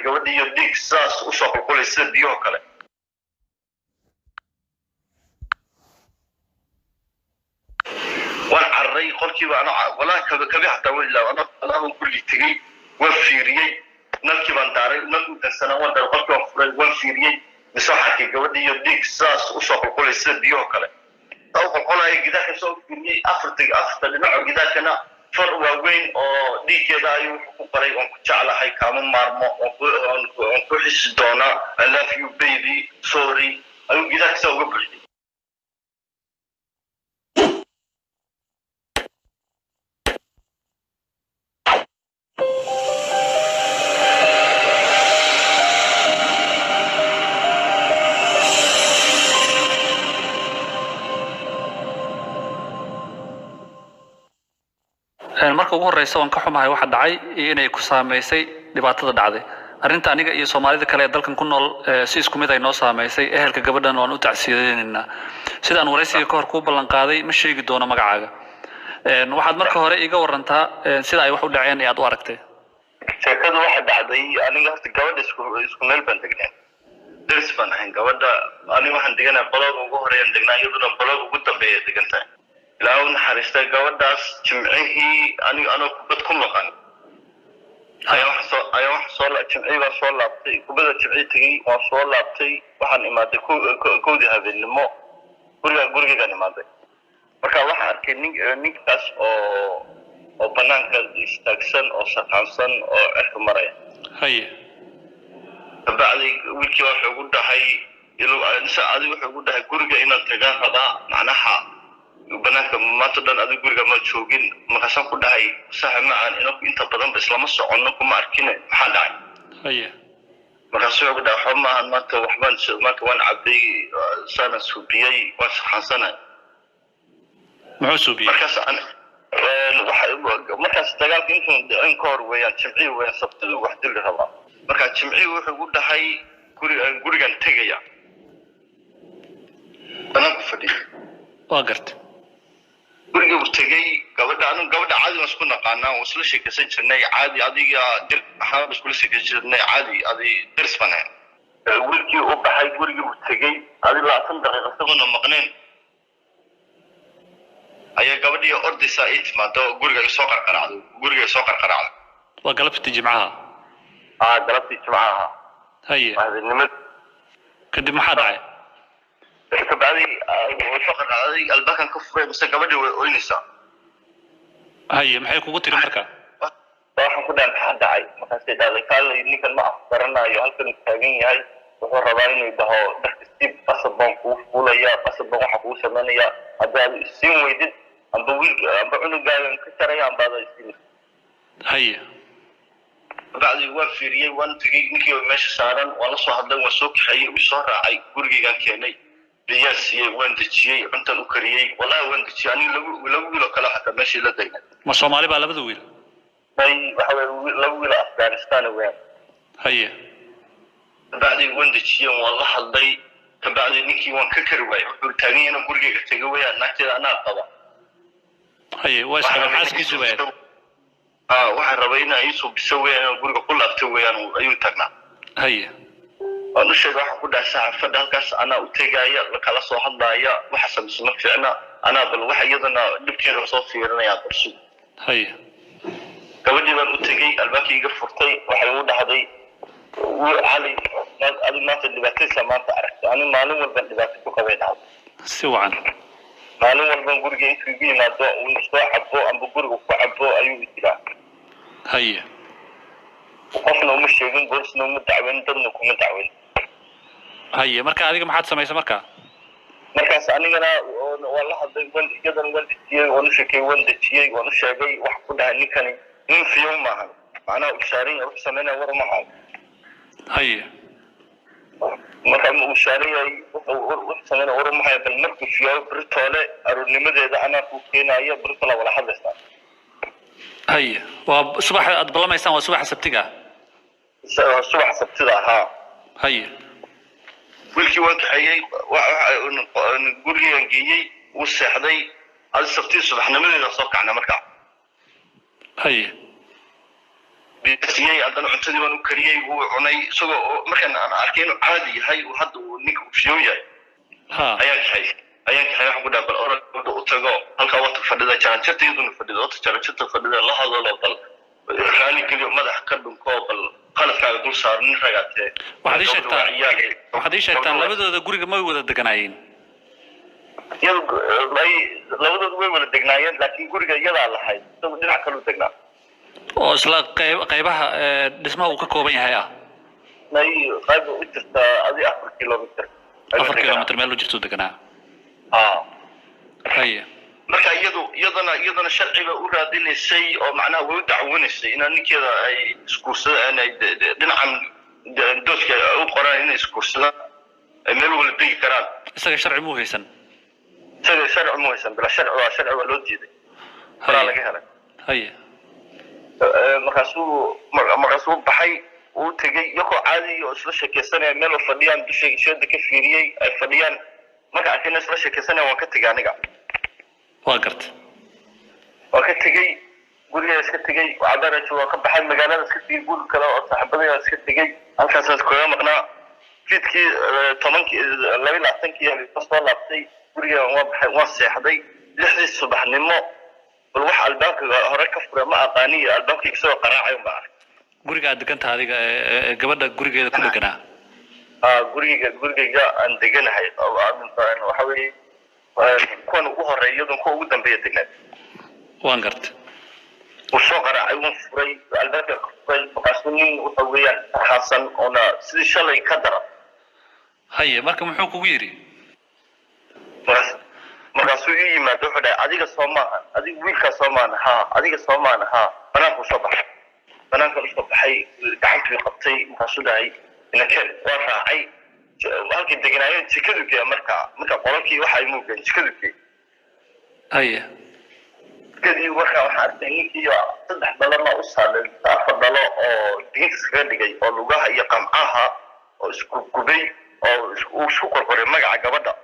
gabadhii iyo dhiig saas u soo qulqulay sida biyo kale waan carray qolkiiba ana walaa kabi hataa wila ana kulli tagay waan fiiriyay nalkii baan daaray nalkii dasana waan daaray qolkii waan furay waan fiiriyay misaxakii gabadhii iyo dhiig saas u soo qulqulay sida biyo kale أو قلنا جداك سوف يجي أفرط لنوع جداك أنا فرق وين أو دي كذا يقرأي ونكتش على هاي كمان مرمى ونكوحش دونا I love you baby sorry أو جداك سوف يبردي marka ugu horeysa waan ka xumahay waxa dhacay inay ku saameysay dhibaatada dhacday arinta aniga iyo Soomaalida kale ee dalkan ku nool si isku mid ay noo saameysay ehelka gabadhan waan u tacsiyadeynaa sidaan wareysiga ka hor ku ballan qaaday ma sheegi doono magacaaga waxaad marka hore iga warantaa sida ay wax u dhaceen ee aad u aragtay sheekadu waxa dhacday aniga horta gabadha isku meel baan degnaa daris baan ahayn gabadha aniga waxaan deganaa balad ugu horeeyaan degnaa iyaduna balad ugu dambeeya degantahay ilaa uu naxariistay gabadhaas jimcihii ana kubad ku maqan ayaa wax soo jimcihii baa soo laabtay kubada jimcihii tagay waan soo laabtay waxaan imaaday kowdii habeenimo gurigaan imaaday marka waxaan arkay ninkaas oo banaanka istaagsan oo shaqaansan oo cirka maraya haye bacdi wiilkii wuxuu ugu dhahay adigu wuxuu ugu dhahay guriga inaan tagaan rabaa macnaha banaanka maanta dhan adigu guriga ma joogin markaasaan ku dhahay saxa macaan inagu inta badan islama soconno kuma arkin maxaa dhacay haye markaasuu ugu dhahay waxba maahan maanta waan cabay saana suubiyey waan saxaansanay muxuu suubiyey markaas dagaalka in ka hor weeyaan jimcihii weeyaan sabtidii wax dili rabaa markaa jimcihii wuxuu ugu dhahay gurigan tegaya banaanku fadhiya waa gartay guriga uu tagay gabadha caadi waan isku naqaanaa oo isla sheekaysan jirnay caadi adiga dir waxaan isku sheekaysan jirnay caadi adi dirs banaan wiilkii uu baxay guriga uu tagay adi 20 daqiiqo sabana maqneen ayaa gabadhii ordaysa ay timaado guriga soo qarqaracdo waa galabtii jimcaha galabtii jimcaha haye maalinimada kadib maxaa dhacay kabacdi soo qarqaracday albaabkan ka furay mise gabadhii way oynaysaa haye maxay kugu tiri marka waxaan ku dhahay maxaa dhacay markaasay dhahday kaalay ninkan ma afgaranayo halkan taagan yahay wuxuu rabaa inuu dhaho dartiib qasabaan kuu fuulaya qasabaan waxa kuu sameynaya haddaad isiin weydid amba cunugaagan ka jaraya amba adaa isiin haye bacdi waan fiiriyey waan tagay ninkii meesha saaran waan la soo hadlay waan soo kaxeeyey uu soo raacay gurigaygaan keenay biyaa siiyey waan dejiyey cuntan u kariyey wallahi waan dejiyey aniga laba wiil oo kale xataa meeshii la degnay ma Soomaali baa labada wiil waxa weeye laba wiil Afghanistan weeyaan haye bacdi waan dejiyey waan la hadlay kabacdi ninkii waan ka kari waayay wuxuu taagan yahay gurigayga tagay weeyaan naagteeda anaa qaba haye waa iska xaaskiisu weeyaan waxaan rabay inaan isu biso weeyaan guriga ku laabtay weeyaan ayuu tagnaa haye waan u sheegay waxaan ku dhahay saxaafadda halkaas anaa u tegaya kala soo hadlaaya waxa sameysan ma fiicna anaa bal waxa iyadana dhibkeeda soo fiirinaya qorshid haye gabadhii baan u tegay albaabkii iga furtay waxay u dhahday cali maanta dhibaataysa maanta aragtay ani maalin walban dhibaato ku qabay dhahday si wacan maalin walban guriga intuu igu yimaado uu soo cabo amba guriga ku cabo ayuu jiraa haye qofna uma sheegin boolisna uma dacweyn dadna kuma dacweyn haye marka adiga maxaad samaysay markaas anigana waan la hadlay iyadana waan dejiyey waan u sheekay waan dejiyey waan u sheegay wax ku dhahay ninkani nin fiyow maahan macnaha ushaarin wax sameynaya war ma hayo haye marka uu shaariyay wax sameynaya war ma hayo bal markuu fiyow britoole arurnimadeeda anaa ku keenaya britoole wala hadlaysaa haye waa subax aad balamaysaan waa subax sabtiga subax sabtida ahaa haye wiilkii waan kaxeeyey gurigaan geeyey wuu seexday adi sabtii subaxnimadeeda soo kacna markaa haye بيسيي عندنا عمتدي وأنا كريي وعني سو مركن أنا أركين عادي هاي وحد ونيك فيويا ayaan kaxay wax ku dhaabal orod u tago halka waqti fadhida jaanjirteedu fadhido jaanjirta fadhida la hadlo bal raali geliyo madax ka dhunko bal qalabkaaga dul saaran ragaatee waxaad ii sheegtaan labadooda guriga ma wada deganaayeen labadooda way wada degnaayeen laakiin guriga iyadaa lahayd isagoo dhinac kale u degnaa oo isla qaybaha dhismaha uu ka kooban yahay qayb u jirta adi 4 kilomitir 4 kilomitir meel u jirto deganaa هي marka iyadana sharciga u raadinaysay oo macnaha way u dacwanaysay in ninkeeda ay iskuursadaan ay dhinacan dooska u qoraan in iskuursadaan ay meel wada degi karaan isaga sharci mu haysan bila sharci waa loo diiday fara laga helay هي markaasuu baxay uu tagay iyagoo caadi oo isla sheekeysanaya meel fadhiyaan bisheeda ka fiiriyay ay fadhiyaan marka aan isla sheekeysanay waan ka tagay aniga waan ka tagay guriga iska tagay cabaraj waa ka baxay magaalada iska tagay guri kale oo saaxiibadayda iska tagay halkaas kooga maqnaa fiidkii 12 ka soo laabtay guriga waan baxay waan seexday 6 subaxnimo bal wax albaabka hore ka furay ma aqaani albaabka soo qaraacay ma guriga deganta adiga gabadha gurigeeda ku deganaa guriga aan deganahay waxa weeye kuwan ugu horeeyay kuwa ugu dambeeya degnaa waan gartay وسوق رأيهم فري الباب فري مقاسمين وطويان حسن أنا سيد شلي كدرة هيا مركب محوك ويري مقاسوي ما دفع أديك الصومان أديك ويلك صومان أديك الصومان بناك صباح بناك الصبح هاي دعمت في قبطي مقاسوده هاي إن كان وارفع هاي وهالك الدقنايين تكذب يا مركا قولكي وحي موجن تكذب هيا كذي وحنا وحارتين كيا صدق بلما وصل تفضل أو دينس كذي أو لغة يقمعها أو سكوبي أو شكر قري مجا جبدا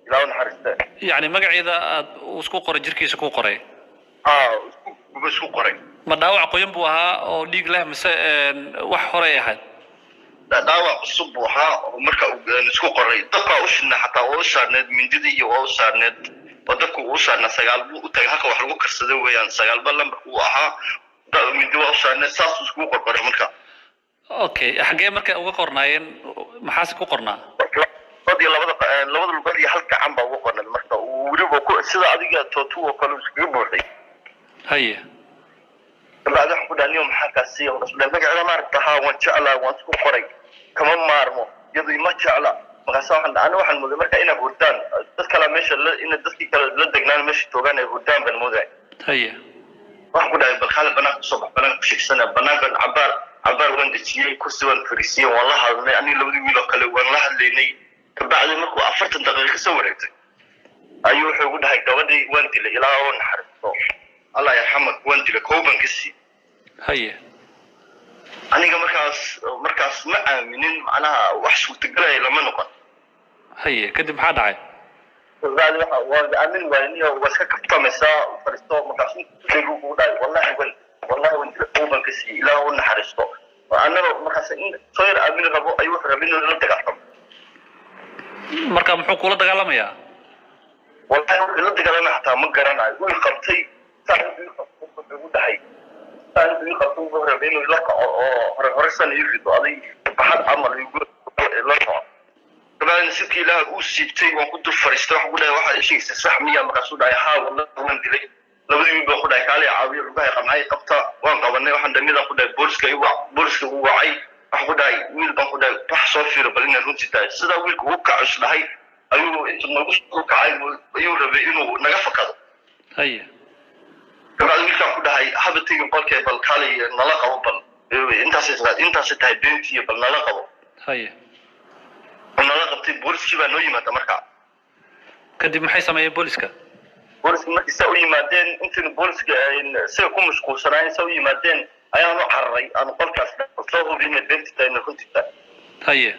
لا نحرسته يعني مجا إذا وسكوكر جركي سكوكري سكوكري ما داوع قيم بوها أو ليج له مس وحوري أحد داوع الصبوها ومركا سكوكري دقة وشنا حتى وصارند من جدي وصارند wadku uu saarna sagaal buu u tagay halka wax lagu karsado weeyaan sagaal bal lambar uu ahaa mid waa saarna saas isku qorqoray marka okay xagee marka uga qornaayeen maxaas ku qornaa wadii labada luqad iyo halka camba uga qornay marka uu waribo ku sida adiga tootu oo kale isku buuxday haye baad wax ku dhaaniyo maxaa ka sii oo isla magaca maartaha waan jeclaa waan isku qoray kama maarmo yadii ma jeclaa مقاسم أنا واحد مودي مركا إنا هودان تذكر ماشى إن الدسكي كلا لدقنا ماشى توجان هودان بالمودي هي واحد كده بالخالد بناك الصبح بناك بشيك سنة بناك عبار وين دشيء كوسي وين فريسية والله هذا يعني لو دي ولا كله والله اللي ني بعد ما كو أفرت دقيقة سويت أيوه حقول هاي كودي وين تلي إلى هون حرف الله يرحمك وين تلي كوبن كسي هي أنا مركز ما منين معناها وحش وتجري لما نقط هي كده حد عاي بعد وأمين ويني وسكت مساء وفرستو مكاسين تلقوا داي والله وين تلقوا كسي لا هو نحرستو وأنا مكاسين صير أمين ربو أيوة ربين ولا تقطم مركب محوك ولا تقلم يا والله ولا تقلم حتى مقرنا وين قبتي صار بيقول داي صار بيقول ربين ولا هرسان يجدو علي بحد عمل يقول لا كمان سكي لا أوسيبتي وكنت فرستوح ولا واحد شيء صح مية مقصود على حاول وين دلي لو بدي باخد عليه عاوي رباعي قمعي قبطة وان قبلنا واحد دمير أخد بورس هو عاي أخد عاي ويل باخد بحصل في ربنا رونتي تاي سدا ويل وقع عش لهاي أيوه أنت ما بس وقع أيوه ربي إنه نجفك هذا هي كمان ويل كأخد هاي حبتي بالك بالكالي نلاقه بال أنت ستاي بنتي بال نلاقه هي أنا قبتي بوليس كيف نوعي ما تمركع كدي محي سماي بوليسكا بوليس ما يسوي مادين أنت البوليس سيكون مشكور سراين يسوي مادين أنا عرّي أنا قلت أصله بين البنت تاني كنت تا هي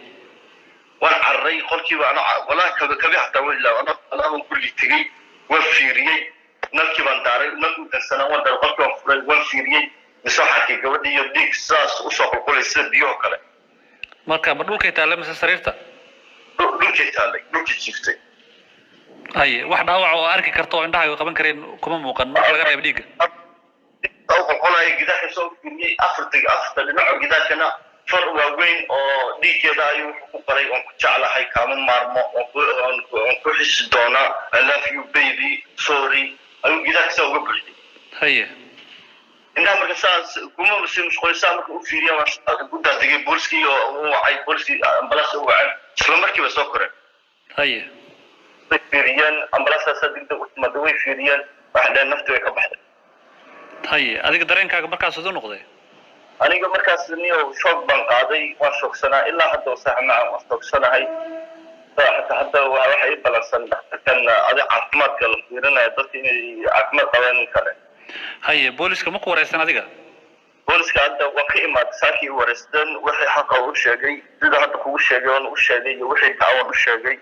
وأنا عرّي قلت كيف أنا ولا كذا حتى ولا أنا كل تجي وفيري نركب عن داري نركب السنة وأنا قلت وفيري مساحة كجودة يديك ساس وصل كل سنة بيوه كله marka ma dhulkay taala mise sariirta dhulkay taalay dhulkay jiftay haye wax dhaawac oo arki karto indhaha ay qaban kareen kuma muuqan marka laga reebo dhiiga أو قلنا جداك سوف يجي أفرط لنوع جداكنا فرق وين أو دي كذا يوقفري ونكتشعل هاي كامل مرمى ونكوحش دونا I love you baby sorry أو جداك سوف يبرد haye إنها مركز كم بس مش كل سنة كوفيريا مش كنت تجيب بولسكي أو عاي بولسكي أمبلاس هو عن سلام مركب بسكره haye فيريان أمبلاس أصدق مدوي فيريان واحد نفته يكبح haye adiga dareenkaaga markaas soo noqday aniga markaas niyo shock ban qaaday waan shogsana ilaa hadda sax ma aan shogsanahay hadda waxay balansan kan adi caafimaadka la fiirinayo dadka inay caafimaad qabaan kale haye booliska ma ku wareysan adiga booliska hadda waa ka imaad saakii wareystan wixii xaq u sheegay sida hadda kugu sheegay oo u sheegay wixii daawan u sheegay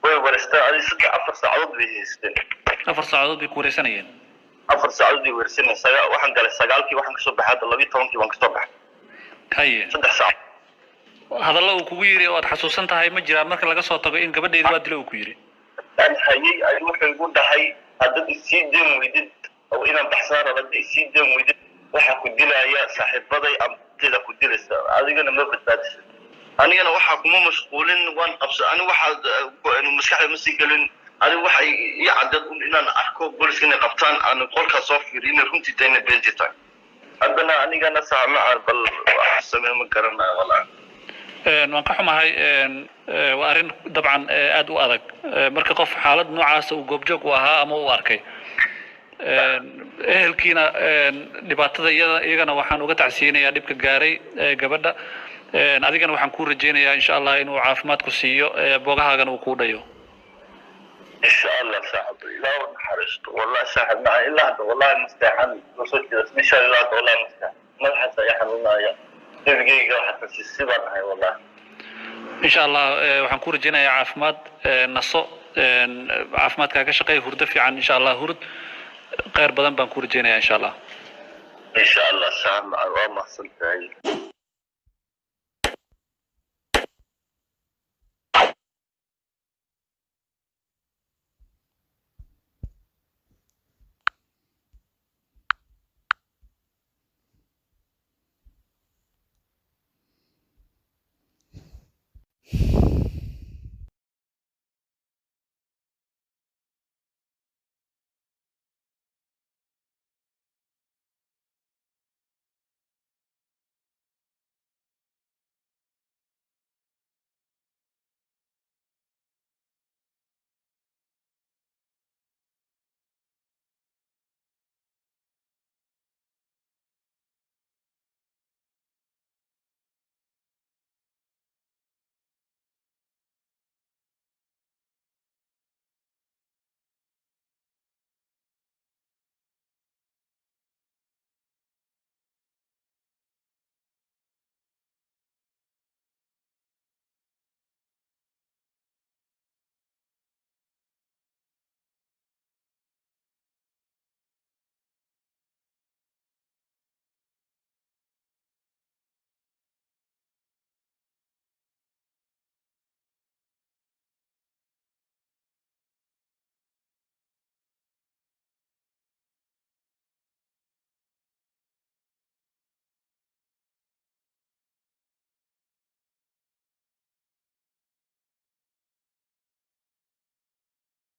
way wareystan adi 3-4 saacadood bay haysteen 4 saacadood bay ku wareysanayeen 4 saacadood bay wareysanayeen waxaan galay 9kii waxaan ka soo baxay 12kii waan ka soo baxay haye 3 saac hadallo uu kugu yiri oo aad xasuusan tahay ma jiraan marka laga soo tago in gabadheedu waa dilo uu ku yiri aan hayay ay wuxuu ugu dhahay hadda si deem weydid oo inaan baxsaan rabay si deem weydid waxa ku dilaya saaxiibaday amtida ku dilaysa adigana ma badbaadis anigana waxa kuma mashquulin waan qabso ani waxa maskaxda ma sii galin ani waxa ii cadad inaan arko booliska inay qabtaan aan qolka soo fiirin runtii tayna beentita haddana anigana saamaca bal sameey ma garanayo walaa waan ka xumahay waa arrin dabcan aad u adag marka qof xaalad noocaas uu goobjoog u ahaa ama uu arkay ehelkiina dhibaatada iyagana waxaan uga tacsiyeynayaa dhibka gaaray gabadha adigana waxaan ku rajeynayaa insha Allah inuu caafimaad ku siiyo boogahaagana uu ku dhayo insha Allah saaxiib ilaa xaristo wallahi saaxiib ma ilaa hada wallahi mustaxan wasoo insha Allah wallahi mustaxan madaxa ya xanuunaya dibigayga waxa sibaan ahay wallahi insha Allah waxaan ku rajeynayaa caafimaad naso caafimaadkaaga shaqeey hurdo fiican insha Allah hurd khayr badan baan ku rajeynayaa insha Allah saaxiib waa mahadsantahay